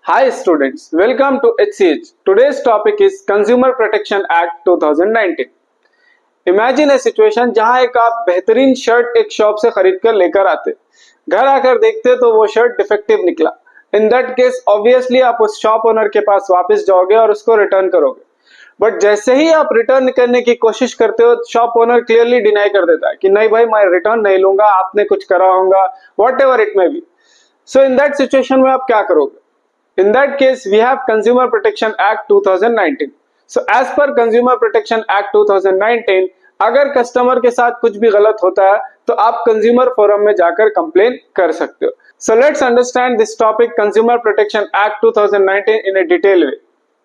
Hi students, welcome to HCH. Today's topic is Consumer Protection Act 2019. Imagine a situation जहां एक आप बेहतरीन shirt एक शॉप से खरीद कर लेकर आते, घर आकर देखते तो वो शर्ट डिफेक्टिव निकला। इन दैट केस ऑब्वियसली आप उस शॉप ओनर के पास वापस जाओगे और उसको रिटर्न करोगे। बट जैसे ही आप रिटर्न करने की कोशिश करते हो, शॉप ओनर क्लियरली डिनाई कर देता है कि नहीं भाई, मैं रिटर्न नहीं लूंगा, आपने कुछ करा होगा, what ever it may be. So in that situation में आप क्या करोगे? In that case, we have Consumer Protection Act 2019. So as per Consumer Protection Act 2019, अगर कस्टमर के साथ कुछ भी गलत होता है तो आप कंज्यूमर फोरम में जाकर कंप्लेन कर सकते हो। So let's understand this topic Consumer Protection Act 2019 in a detail way.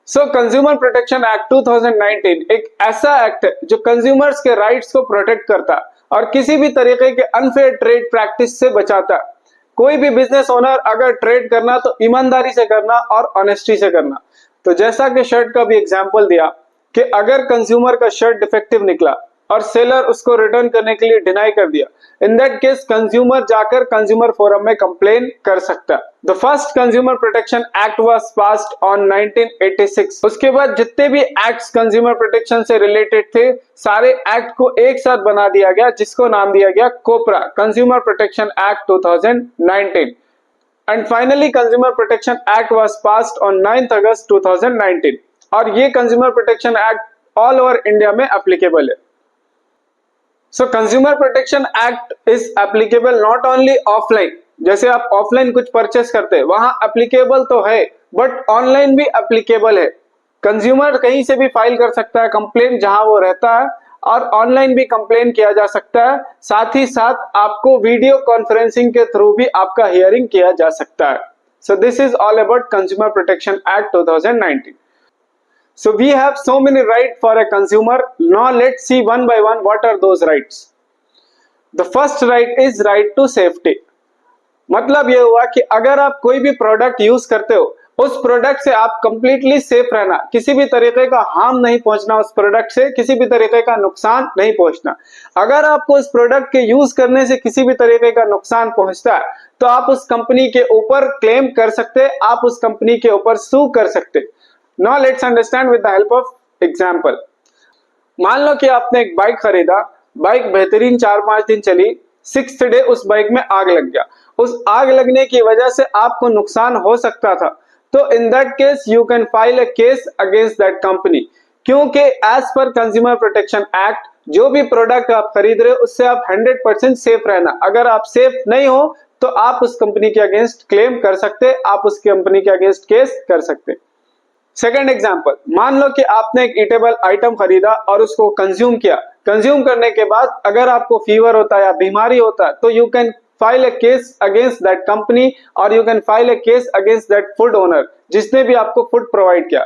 So Consumer Protection Act 2019 एक ऐसा एक्ट है जो कंज्यूमर्स के राइट्स को प्रोटेक्ट करता है और किसी भी तरीके के अनफेयर ट्रेड प्रैक्टिस से बचाता है। कोई भी बिजनेस ओनर अगर ट्रेड करना तो ईमानदारी से करना और ऑनेस्टी से करना। तो जैसा कि शर्ट का भी एग्जांपल दिया कि अगर कंज्यूमर का शर्ट डिफेक्टिव निकला और सेलर उसको रिटर्न करने के लिए डिनाई कर दिया, इन दैट केस कंज्यूमर जाकर कंज्यूमर फोरम में कंप्लेन कर सकता है। The first consumer protection act was passed on 1986। उसके बाद जितने भी एक्ट्स कंज्यूमर प्रोटेक्शन से रिलेटेड थे, सारे एक्ट को एक साथ बना दिया गया, जिसको नाम दिया गया COPRA, consumer protection act 2019। And finally consumer protection act was passed on 9 August 2019 और ये consumer protection act all over India में एप्लीकेबल है। So Consumer Protection Act is applicable not only offline, जैसे आप ऑफलाइन कुछ परचेस करते हैं वहां एप्लीकेबल तो है, बट ऑनलाइन भी एप्लीकेबल है। कंज्यूमर कहीं से भी फाइल कर सकता है कंप्लेन जहां वो रहता है और ऑनलाइन भी कंप्लेन किया जा सकता है। साथ ही साथ आपको वीडियो कॉन्फ्रेंसिंग के थ्रू भी आपका हियरिंग किया जा सकता है। So this is all about consumer protection act 2019. So we have so many rights for a consumer. Now let's see one by one what are those rights. The first right is right to safety. मतलब ये हुआ कि अगर आप कोई भी product use करते हो, उस प्रोडक्ट से आप कंप्लीटली सेफ रहना, किसी भी तरीके का हार्म नहीं पहुंचना, उस प्रोडक्ट से किसी भी तरीके का नुकसान नहीं पहुंचना। अगर आपको उस प्रोडक्ट के यूज करने से किसी भी तरीके का नुकसान पहुंचता है तो आप उस कंपनी के ऊपर क्लेम कर सकते, आप उस कंपनी के ऊपर सू कर सकते। Now let's understand with the help of example. मान लो कि आपने एक बाइक खरीदा, बाइक बेहतरीन 4-5 दिन चली, 6th डे उस बाइक में आग लग गया। उस आग लगने की वजह से आपको नुकसान हो सकता था, तो in that case you can file a case against that company, क्योंकि as per consumer protection act जो भी प्रोडक्ट आप खरीद रहे हो उससे आप 100% सेफ रहना। अगर आप सेफ नहीं हो तो आप उस कंपनी के अगेंस्ट क्लेम कर सकते, आप उस कंपनी के अगेंस्ट केस कर सकते। सेकेंड एग्जाम्पल, मान लो कि आपने एक ईटेबल आइटम खरीदा और उसको कंज्यूम किया। कंज्यूम करने के बाद अगर आपको फीवर होता है या बीमारी होता है तो you can file a case against that company और you can file a case against that food owner जिसने भी आपको फूड प्रोवाइड किया।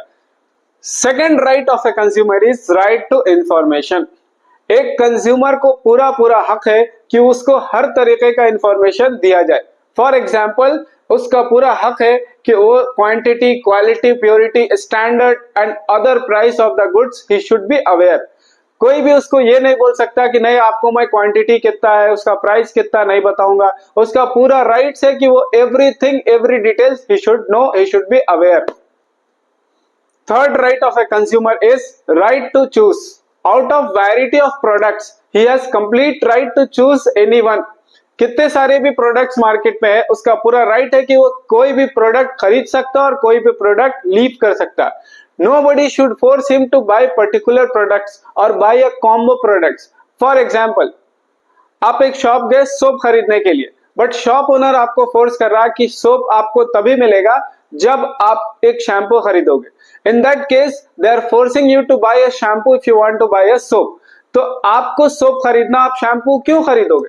Second right of a consumer is right to information. एक कंज्यूमर को पूरा हक है कि उसको हर तरीके का इंफॉर्मेशन दिया जाए। फॉर एग्जाम्पल, उसका पूरा हक है कि वो quantity, quality, purity, standard and other price of the goods he should be aware. कोई भी उसको ये नहीं बोल सकता कि नहीं आपको मैं क्वांटिटी कितना है, उसका प्राइस कितना नहीं बताऊंगा। उसका पूरा राइट्स है कि वो everything, every details he should know, he should be aware. Third right of a consumer is right to choose. Out of variety of products he has complete right to choose anyone. कितने सारे भी products market में है, उसका पूरा right है कि वो कोई भी प्रोडक्ट खरीद सकता है और कोई भी प्रोडक्ट लीव कर सकता है। Nobody should force him to buy particular products or buy a combo products. For example, आप एक शॉप गए सोप खरीदने के लिए, बट शॉप ओनर आपको फोर्स कर रहा है कि सोप आपको तभी मिलेगा जब आप एक शैम्पू खरीदोगे। In that case they are forcing you to buy a shampoo if you want to buy a soap. तो आपको सोप खरीदना, आप शैम्पू क्यों खरीदोगे?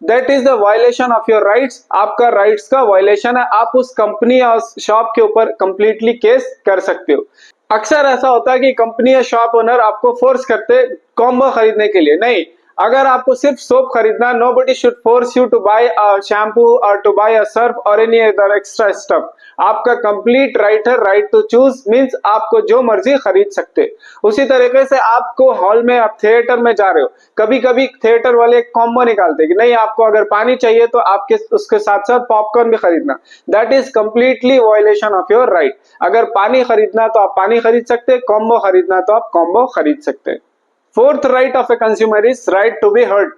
That is the violation of your rights. आपका राइट्स का वायलेशन है। आप उस कंपनी या शॉप के ऊपर कंप्लीटली केस कर सकते हो। अक्सर ऐसा होता है कि कंपनी या शॉप ओनर आपको फोर्स करते कॉम्बो खरीदने के लिए। नहीं, अगर आपको सिर्फ सोप खरीदना, nobody should force you to buy a shampoo और टू बाय अ सर्फ और एनी अदर एक्स्ट्रा स्टफ। आपका कंप्लीट राइट है, राइट टू चूज मींस आपको जो मर्जी खरीद सकते। उसी तरीके से आपको हॉल में, आप थिएटर में जा रहे हो, कभी कभी थिएटर वाले एक कॉम्बो निकालते कि नहीं आपको अगर पानी चाहिए तो आपके उसके साथ साथ पॉपकॉर्न भी खरीदना। That is completely violation of your right. अगर पानी खरीदना तो आप पानी खरीद सकते, कॉम्बो खरीदना तो आप कॉम्बो खरीद सकते। Fourth right of a consumer is right to be heard.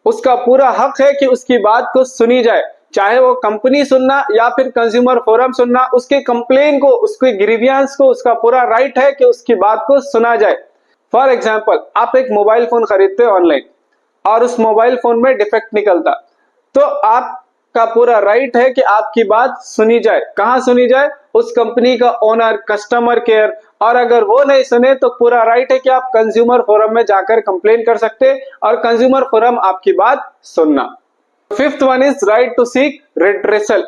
उसका पूरा हक है कि उसकी बात को सुनी जाए, चाहे वो कंपनी सुनना या फिर कंज्यूमर फोरम सुनना, उसके कंप्लेन को, उसके ग्रीवियंस को, उसका पूरा राइट है कि उसकी बात को सुना जाए। फॉर एग्जाम्पल, आप एक मोबाइल फोन खरीदते हो ऑनलाइन और उस मोबाइल फोन में डिफेक्ट निकलता, तो आपका पूरा राइट है कि आपकी बात सुनी जाए। कहां सुनी जाए? उस कंपनी का ओनर, कस्टमर केयर, और अगर वो नहीं सुने तो पूरा राइट है कि आप कंज्यूमर फोरम में जाकर कंप्लेन कर सकते और कंज्यूमर फोरम आपकी बात सुनना। Fifth one is right to seek redressal.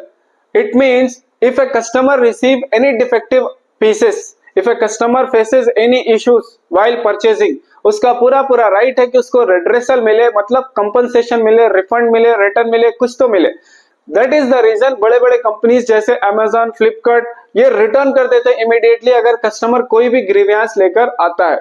It means if a customer receive any defective pieces, if a customer faces any issues while purchasing, उसका पूरा राइट है कि उसको redressal मिले, मतलब compensation मिले, refund मिले, return मिले, कुछ तो मिले। That is the reason बड़े बड़े कंपनीज जैसे Amazon, Flipkart ये रिटर्न कर देते हैं इमीडिएटली अगर कस्टमर कोई भी ग्रीवियंस लेकर आता है।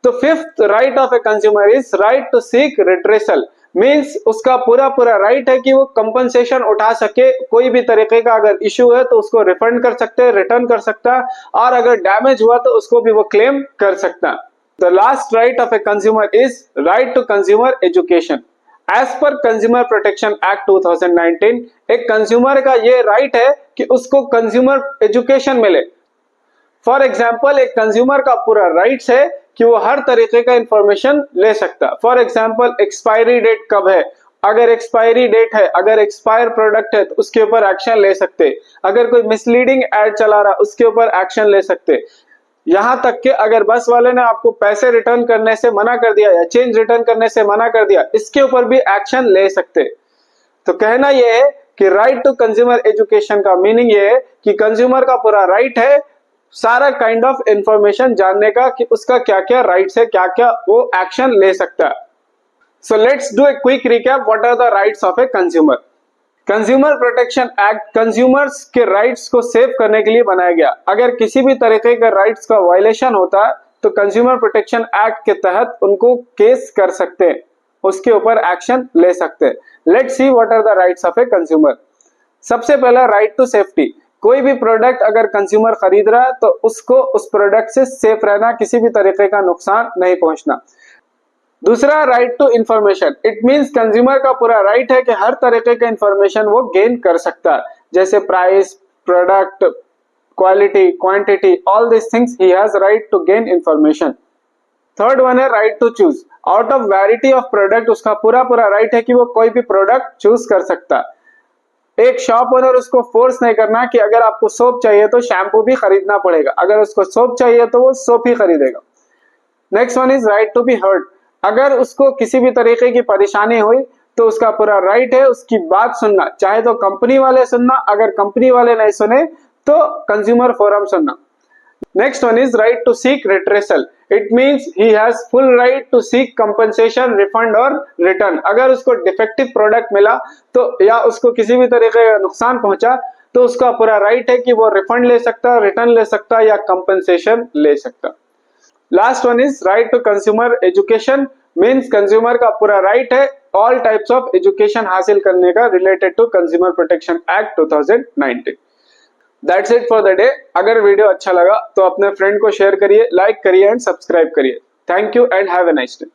तो fifth right of a consumer is right to seek redressal. Means उसका पूरा राइट है कि वो कंपनसेशन उठा सके, कोई भी तरीके का अगर इश्यू है तो उसको रिफंड कर सकते हैं, रिटर्न कर सकता है, और अगर डैमेज हुआ तो उसको भी वो क्लेम कर सकता है। The last right of a consumer is right to consumer education. As per consumer protection act 2019 एक कंज्यूमर का ये राइट है कि उसको कंज्यूमर एजुकेशन मिले। फॉर एग्जाम्पल, एक कंज्यूमर का पूरा राइट्स है कि वो हर तरीके का इंफॉर्मेशन ले सकता है। फॉर एग्जाम्पल, एक्सपायरी डेट कब है, अगर एक्सपायरी डेट है, अगर एक्सपायर प्रोडक्ट है तो उसके ऊपर एक्शन ले सकते, अगर कोई मिसलीडिंग एड चला रहा उसके ऊपर एक्शन ले सकते, यहां तक कि अगर बस वाले ने आपको पैसे रिटर्न करने से मना कर दिया या चेंज रिटर्न करने से मना कर दिया, इसके ऊपर भी एक्शन ले सकते। तो कहना यह है कि राइट टू कंज्यूमर एजुकेशन का मीनिंग ये है कि कंज्यूमर का पूरा राइट है सारा काइंड ऑफ इंफॉर्मेशन जानने का कि उसका क्या क्या राइट्स है, क्या क्या वो एक्शन ले सकता है। So let's do a quick recap, what are the rights of a consumer. Consumer protection act consumers के राइट्स को सेव करने के लिए बनाया गया। अगर किसी भी तरीके का राइट्स का वायलेशन होता है तो कंज्यूमर प्रोटेक्शन एक्ट के तहत उनको केस कर सकते हैं, उसके ऊपर एक्शन ले सकते हैं। Let's see what are the rights of a consumer. सबसे पहला राइट टू सेफ्टी। कोई भी प्रोडक्ट अगर कंज्यूमर खरीद रहा है तो उसको उस प्रोडक्ट से सेफ रहना, किसी भी तरीके का नुकसान नहीं पहुंचना। दूसरा right to information. It means consumer का पूरा राइट है कि हर तरीके का इंफॉर्मेशन वो गेन कर सकता है, जैसे price, product, quality, quantity, all this things he has right to gain information. Third one है right to choose. Out of variety of product उसका पूरा राइट है कि वो कोई भी प्रोडक्ट चूज कर सकता है। एक शॉप ओनर उसको फोर्स नहीं करना कि अगर आपको सोप चाहिए तो शैम्पू भी खरीदना पड़ेगा, अगर उसको सोप चाहिए तो वो सोप ही खरीदेगा। Next one is right to be heard. अगर उसको किसी भी तरीके की परेशानी हुई तो उसका पूरा राइट है उसकी बात सुनना, चाहे तो कंपनी वाले सुनना, अगर कंपनी वाले नहीं सुने तो कंज्यूमर फोरम सुनना। Next one is right to seek redressal. It means he has full right to seek compensation, refund or return. अगर उसको डिफेक्टिव प्रोडक्ट मिला तो या उसको किसी भी तरीके का नुकसान पहुंचा तो उसका पूरा राइट है कि वो रिफंड ले सकता, रिटर्न ले सकता या कंपनसेशन ले सकता। Last one is right to consumer education. Means consumer का पूरा राइट है ऑल टाइप्स ऑफ एजुकेशन हासिल करने का related to consumer protection act 2019। That's it for the day. अगर वीडियो अच्छा लगा तो अपने फ्रेंड को शेयर करिए, लाइक करिए एंड सब्सक्राइब करिए। Thank you and have a nice day.